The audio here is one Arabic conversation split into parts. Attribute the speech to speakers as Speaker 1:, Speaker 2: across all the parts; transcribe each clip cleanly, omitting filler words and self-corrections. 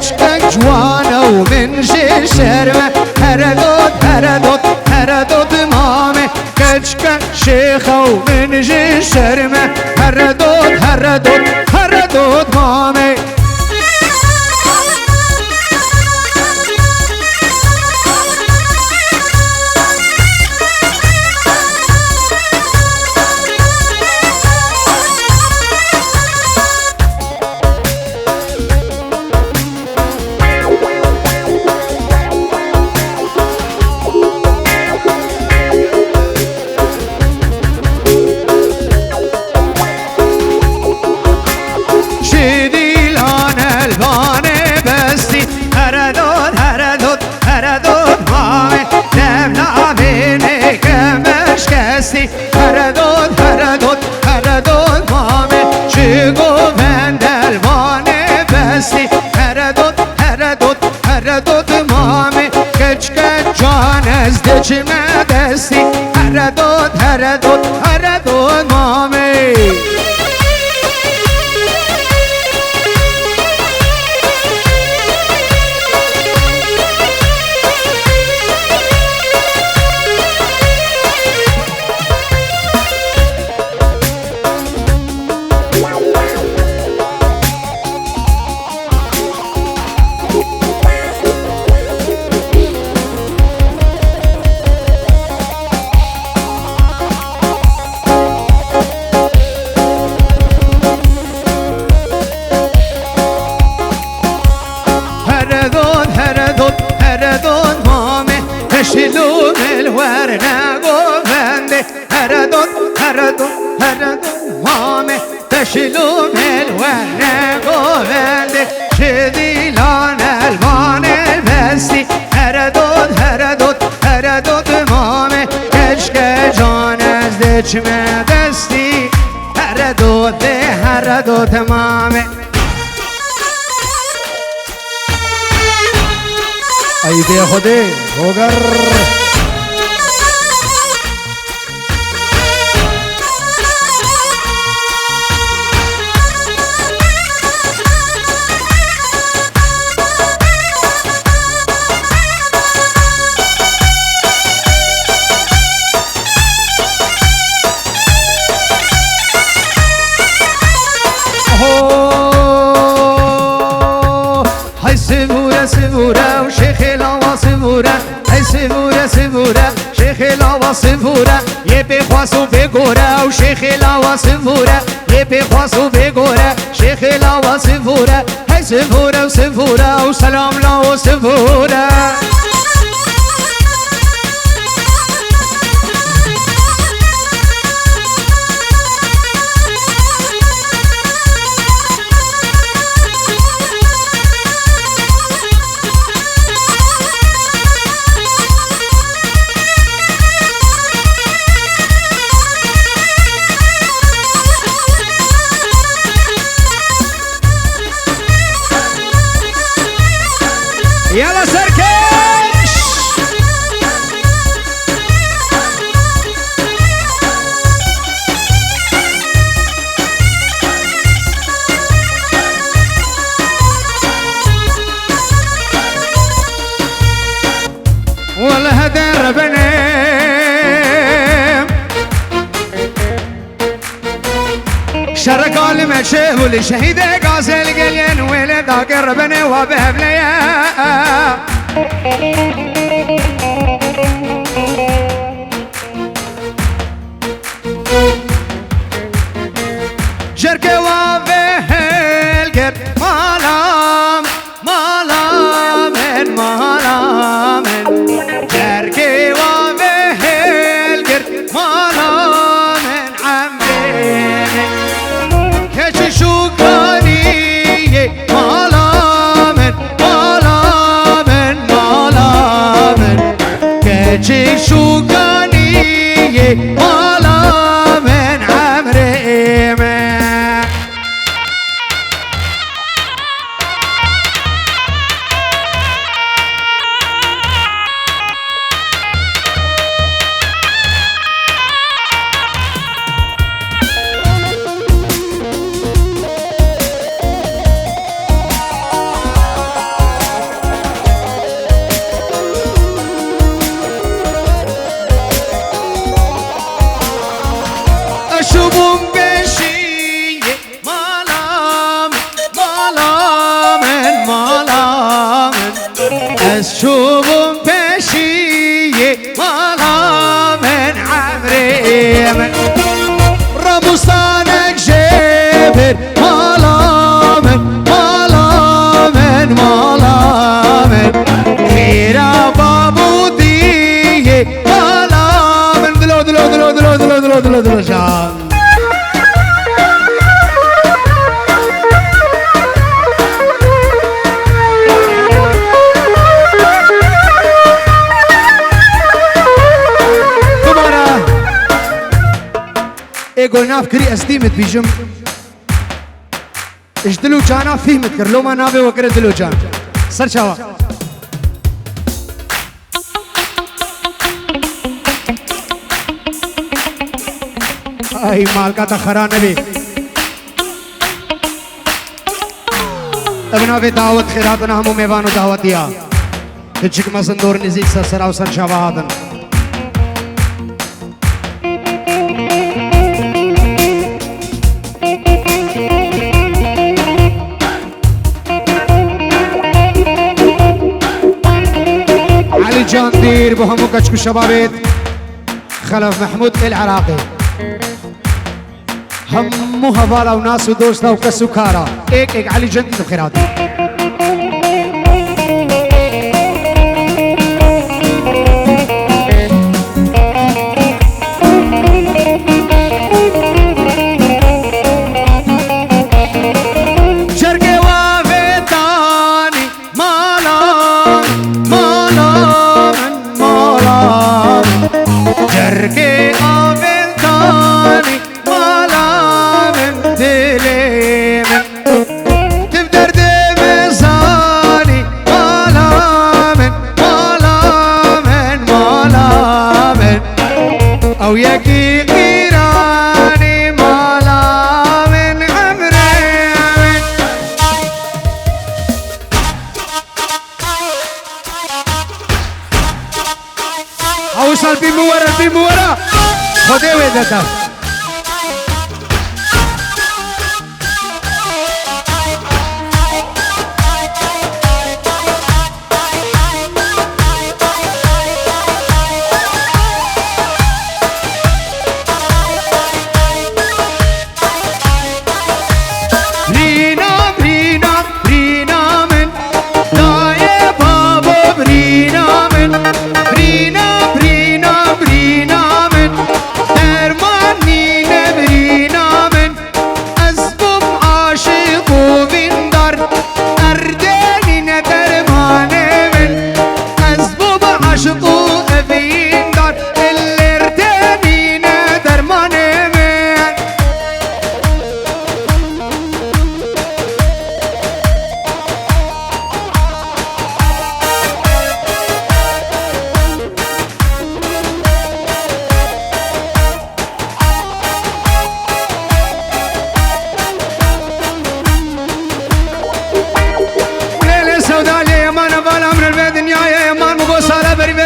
Speaker 1: كتشك جوانا ومن جي شرمة هردود مامي كتشك شيخة ومن جي شرمة هردود مامي هردود مامي شيقو بندل واني بستي هردود مامي كچ جان از دچ مدستی هردود مامي هردود مامي تشلون الورنة قوفندي هردود مامي تشلون الورنة قوفندي شديلان الوان البستي هردود مامي كشك جان از دچ مدستی هردود مامي
Speaker 2: ایده خودی ہوگر
Speaker 1: سبورة وشيخ الهوا سبورة هاي سبورة شيخ الهوا سبورة يبي خواسو بيغورة وشيخ الهوا سبورة يبي خواسو بيغورة شيخ الهوا سبورة هاي سبورة وسلام له سبورة يلا سركش والله دربني شرق عالم شهول شهيد غازل قليل ولد قربني وبهبليا جركي وبهل قر مالام جركي وبهل قر مالام عمي كش شوقاني مالام كش شوقاني مالام عمري شوبم بشي مالامن مالامن مالامن از شوبم بشي مالامن عمري من رمضانك جابر مالامن مالامن مالامن خيرا بابو دي مالامن دلو دلو دلو دلو دلو دلو دلو دلو جان قلنا فكري استيمت بيجم اجدلو جانا فهمت كر لو ما نابي وكر دلو جان سر شاوا اي مالكا تخرا نبي ابنا في دعوت خيراتنا همو ميوانو دعوتيا تجيك ما صندور نزيك سر سر شاوا هادن جان دير بهمو كشكو شبابيت خلف محمود العراقي همو هوالا وناس ودوستا وكسو كارا ايك علي جان دير بخيراتي اوصل بيمو ورا خدي ويدك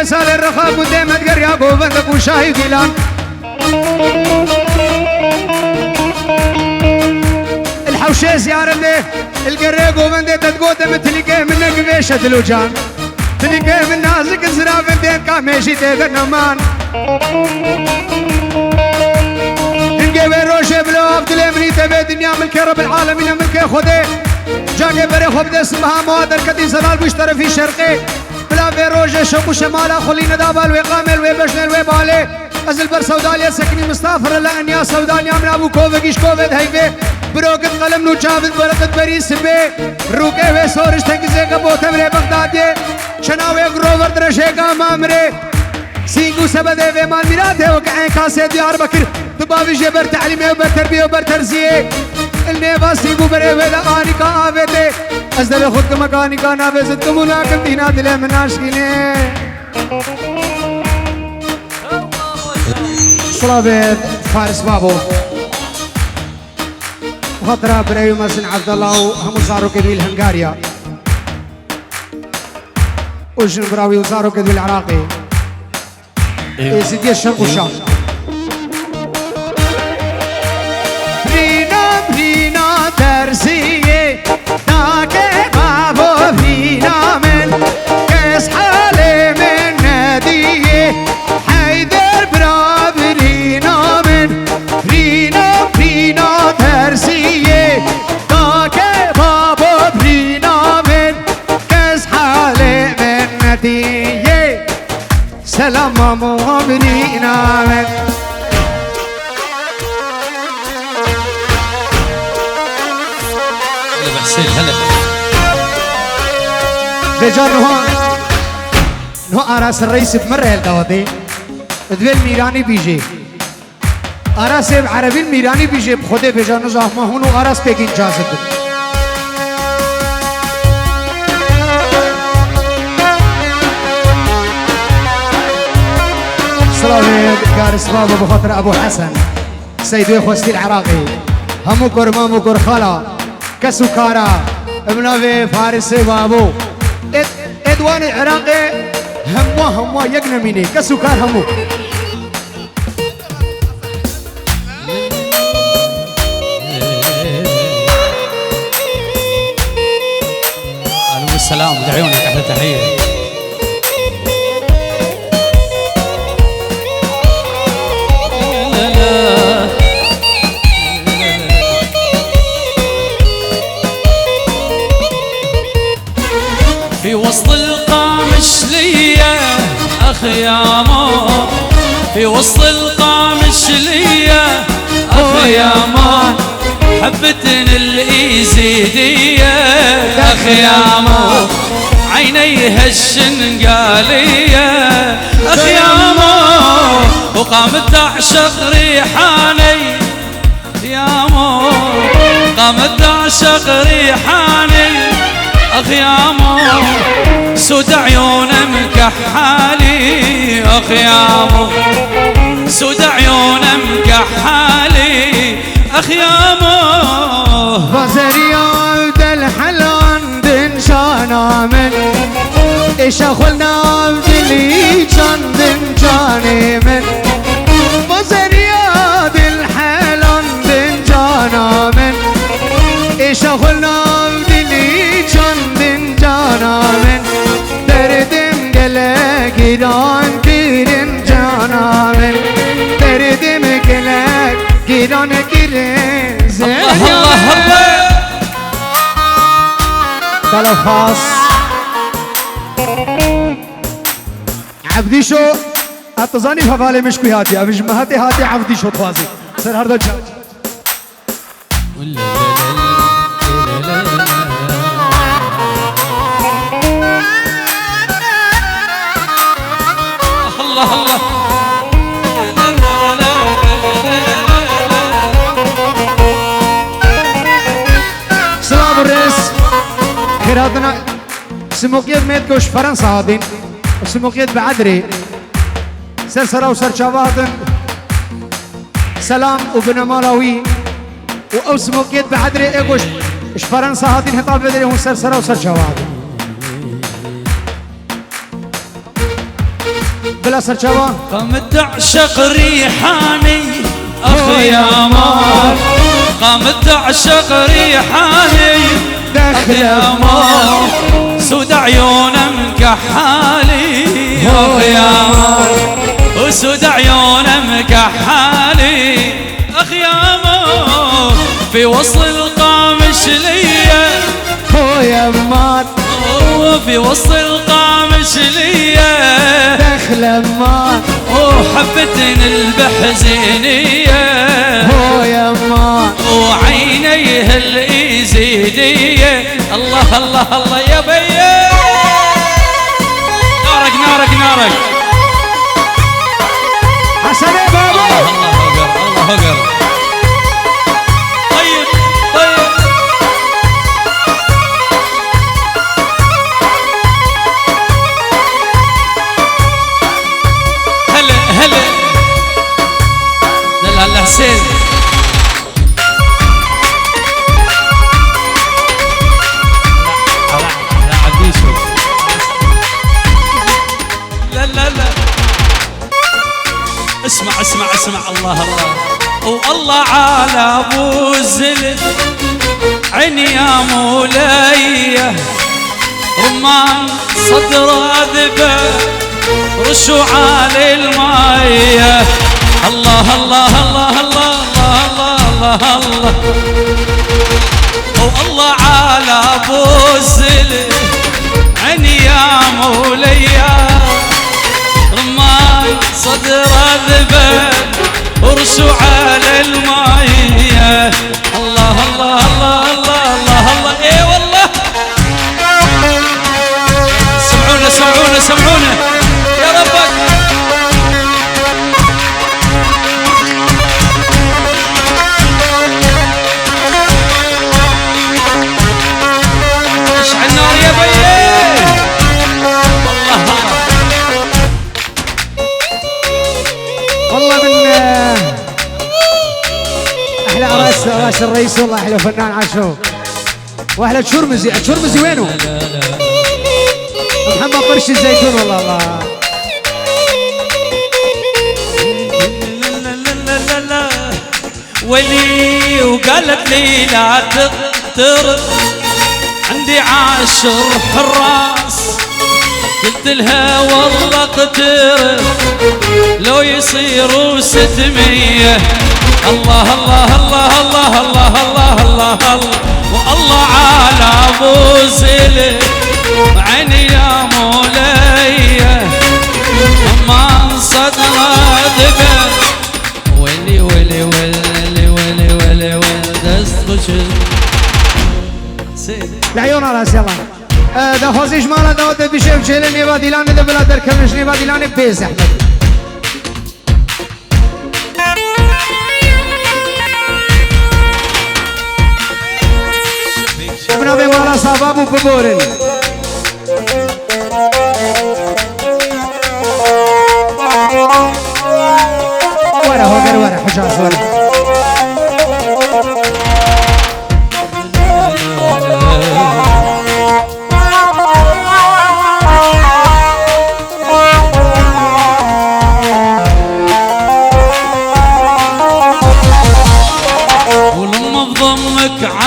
Speaker 1: سال الرخاء قدامت قرياق وبندق وشاي قيلان الحوشة زيارة ليه القريق وبندق تتقودم تلقيه منك بيشة دلوجان تلقيه من نازك الزراف اندين كاميشي تيغر نمان تلقيه بروشة بلو افضل امني تبي دنيا ملكي رب العالمين ملكي خده جاكي بري خب دي اسمها موادر كدي زلال بيشتري في شرقي بلا في روجه شوق وشماله خلينا دابل وقامل وبشنل وبالي ازل بر سوداليا سكني مستغفر لان يا سوداليا من ابو كوفيش كوفيد هيفي بروكت قلم نو جابد بركت بريس بي روكه و سورش تنگزه کبو تمره بغدادي شناوي گروور درشيگا مامره سينگو سبده و مال ميراته وكعين كاسه ديار بكر دبابي جبر تعليمه وبر تربيه وبر ترزيه النيفا سينگو بره ولا انيكا آوته ازدل خود مكاني كان ابزت كمناكم دينا دل من عاشقينه صلابت فارس بابو خطرة بريو مسن عبد الله وهم صاروا كبيل هنغاريا وجن براوي وصاروا كبيل العراقي سيدي الشرق والشام فينا ترسية تاكي بابو فينا من كس حالي من نادية حيدر برابرينا من فينا ترسية تاكي بابو فينا من كس حالي من نادية سلام مامو برينا من
Speaker 3: هلا
Speaker 1: بجار نو آراس الرئيس بمرة الدوادي ادوي الميراني بيجي آراس عربي الميراني بيجي بخده بجار نو زحمه هونو آراس بيكين جازد سلامي كارس بابا بخاطر ابو حسن سيدوي خوستي العراقي همو كور مامو كور خالا كسوكارا ابنافي فارس بابو ادوان العراقي هموا يقنميني كسوكار همو
Speaker 3: الو السلام لعيونك احلى تحيه في وسط القامش ليا أخيامو في وسط القامش ليا أخيامو حبتن الإيزيدية أخيامو عينيها الشنقالية أخيامو وقامت تعشق ريحاني يامو قامت تعشق ريحاني أخيامو سود عيون مكحالي أخيامو سود عيون مكحالي أخيامو
Speaker 1: غزريا ولد الحلان دنشانا من إيش أخلنا بدلي كان دنشاني من غزريا ولد الحلان دنشانا من إيش أخلنا بدلي كان دنشانا من دردم قلق جيران كيرن جانا من دردم قلق جيران كيرن
Speaker 3: الله الله
Speaker 1: طلب خاص عبدي شو اتظاني فوالي مشكوي هاتي ابج مهاتي هاتي عبدي شو توازي سر هردا جاج
Speaker 3: الله الله
Speaker 1: سلام الرئيس خيراتنا سموكيت ميت كوش فرنسا هادين وسموكيت بعدري سرسرا وسرشافاتن سلام وبنمالاوي او سموكيت بعدري ايكوش اش فرنسا هادين هطاب بدري هون سرسرا وسرشافاتن بلا سرشافا
Speaker 3: قامت تعشق ريحاني أخيامو قامت تعشق ريحاني أخيامو سود عيون مكحالي أخيامو وسود عيون مكحالي أخيامو في وصل القامش ليا
Speaker 1: هو يمان
Speaker 3: في وسط القامش ليا
Speaker 1: دخل مان
Speaker 3: وحبتن البحزينية
Speaker 1: هو يمان
Speaker 3: وعينيه الإيزيدية الله الله الله يا بيه نارك نارك نارك
Speaker 1: حسن يا بابا
Speaker 3: الله أكبر الله أكبر طيب طيب هلا هلا دلال حسين لا لا لا اسمع اسمع اسمع الله الله والله على ابو الزلف عيني يا مولاي رمان صدره ذبه رشوا على المايه الله الله الله الله الله الله الله والله على ابو الزلف عيني يا مولاي رمان صدره ذبه ورشوا على المايه الله الله الله الله الله الله اي والله سمعونا سمعونا سمعونا يا ربك اشعل النار يا بيه
Speaker 1: والله من احلى راس الرئيس والله احلى فنان عاشو واحلى تشرمزي تشرمزي وينه؟ محمد قرش الزيتون والله الله
Speaker 3: ولي وقالت لي لا تغتر عندي 10 حراس قلت لها والله اقترب لو يصيروا 600 الله الله الله الله الله الله الله الله والله على ابو زلف عيني يا مولاي ما صدره ذبل ولي ولي ولي ولي ولي ولي دست
Speaker 1: العيون على راس يلا دا خوزيش مالا دا بشيف جيلن يبا ديلاني دا بلا در كمش نيبا ديلاني بيز احمد ابنا بي مالا صابابو ببورن ورا هوكر ورا حجاز ورا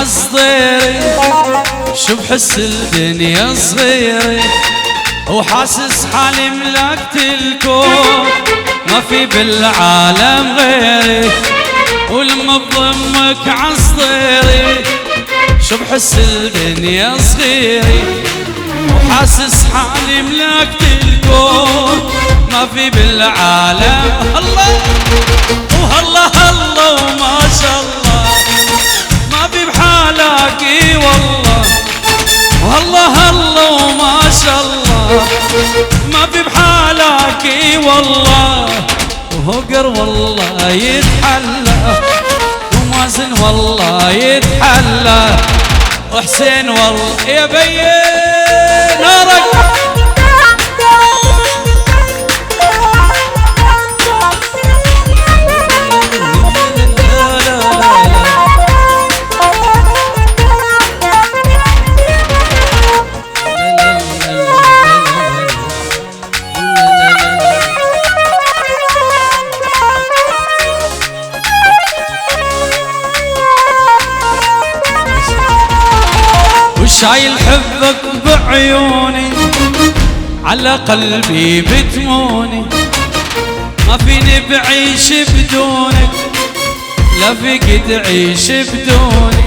Speaker 3: عالصديري شو بحس الدنيا صغيرة وحاسس حالي ملكت الكون ما في بالعالم غيري ولما بضمك عالصديري شو بحس الدنيا صغيرة وحاسس حالي ملكت الكون ما في بالعالم الله والله الله وما شاء الله ما في بحالك والله والله الله وما شاء الله ما في بحالك والله وهقر والله يتحلى ومازن والله يتحلى وحسين والله يا بي نارك شايل حبك بعيوني على قلبي بتموني ما فيني بعيش بدونك لا فيك تعيش بدوني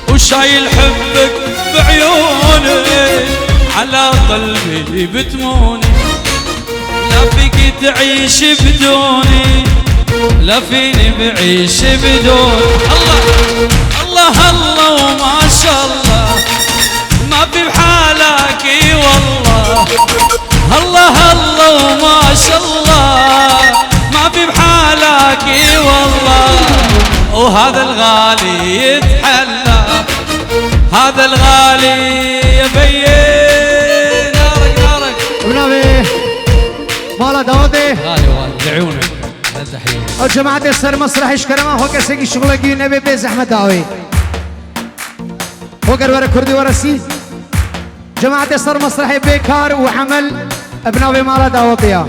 Speaker 3: وشايل حبك بعيوني على قلبي بتموني لا فيك تعيش بدوني لا فيني بعيش بدوني الله الله الله وما شاء الله ما في بحالك والله الله الله وما شاء الله ما في بحالك والله وهذا الغالي يتحلى هذا الغالي يبين نارك نارك
Speaker 1: ابن مالا داودي
Speaker 3: غالي والله لعيونك
Speaker 1: او جماعة السر مسرح اشكرما هو کسی کی شغلگی نبی به زحمت داوی هو ورا كردي ورا سي جماعة السر مسرح بيكار وعمل ابناوي مالا داوطيا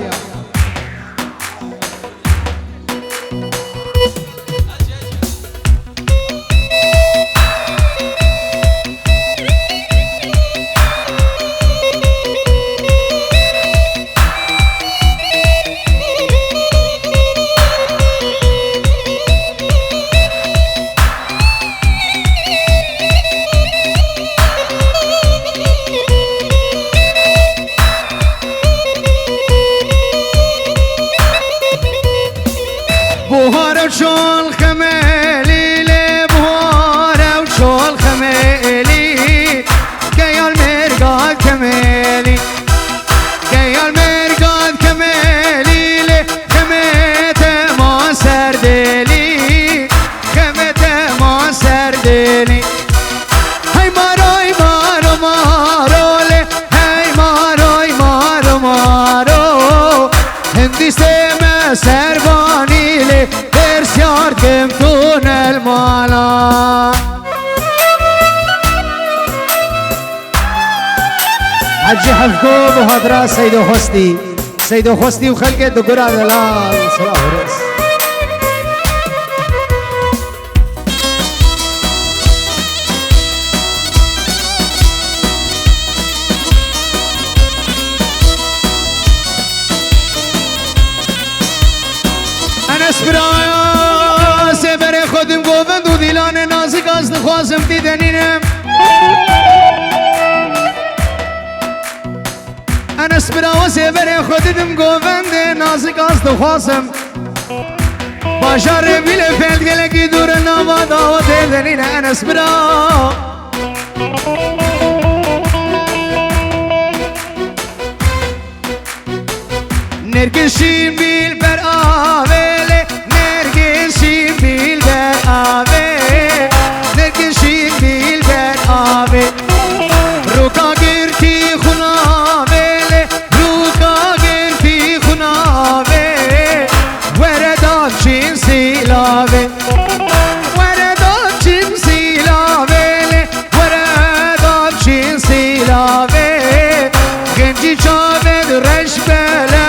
Speaker 1: بوهر شول خميلي لي بوهر شول خميلي كيال مرقاد كميلي كيال مرقاد كميلي لي خميت ما سردلي خميت ما سردلي هاي ماروي مارو مارو لي هاي ماروي مارو مارو هندي سما سرباني لي برسيار كمتون المالا
Speaker 2: حجي حفكوب وهدرا سيدو خستي سيدو خستي وخلقه دقرا دلال صلاة ورس
Speaker 1: أنا سبرايا سبر خودم قوفند و دیلان نازک از نخوازم دیدنینم أنا سبرايا سبر خودم قوفند نازک از نخوازم باشار بیل فلد گلکی دور نوا داوت دیدنینم أنا سبرايا نرگشیم بیل بر آوله نرگشیم بیل بر آوه نرگشیم بیل بر آوه روکا گرتی خوناوله روکا گرتی خوناوه وردان چین سیلاوه وردان چین سیلاوه وردان چین سیلاوه گنجی چاوه رش بله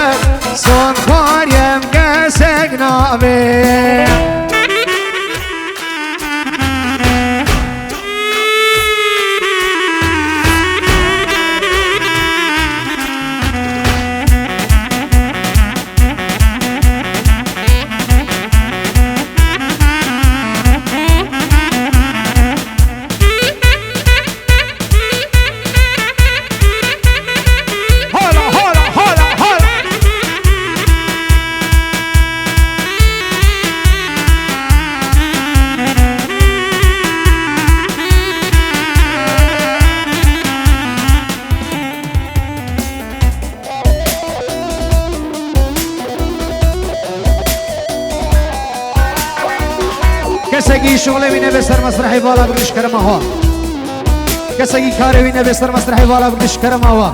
Speaker 1: son خواریم کسک نامه کسی شغل وینه به سر مسرحی والا بگش کرم ها کسی کار وینه به سر مسرحی والا بگش کرم ها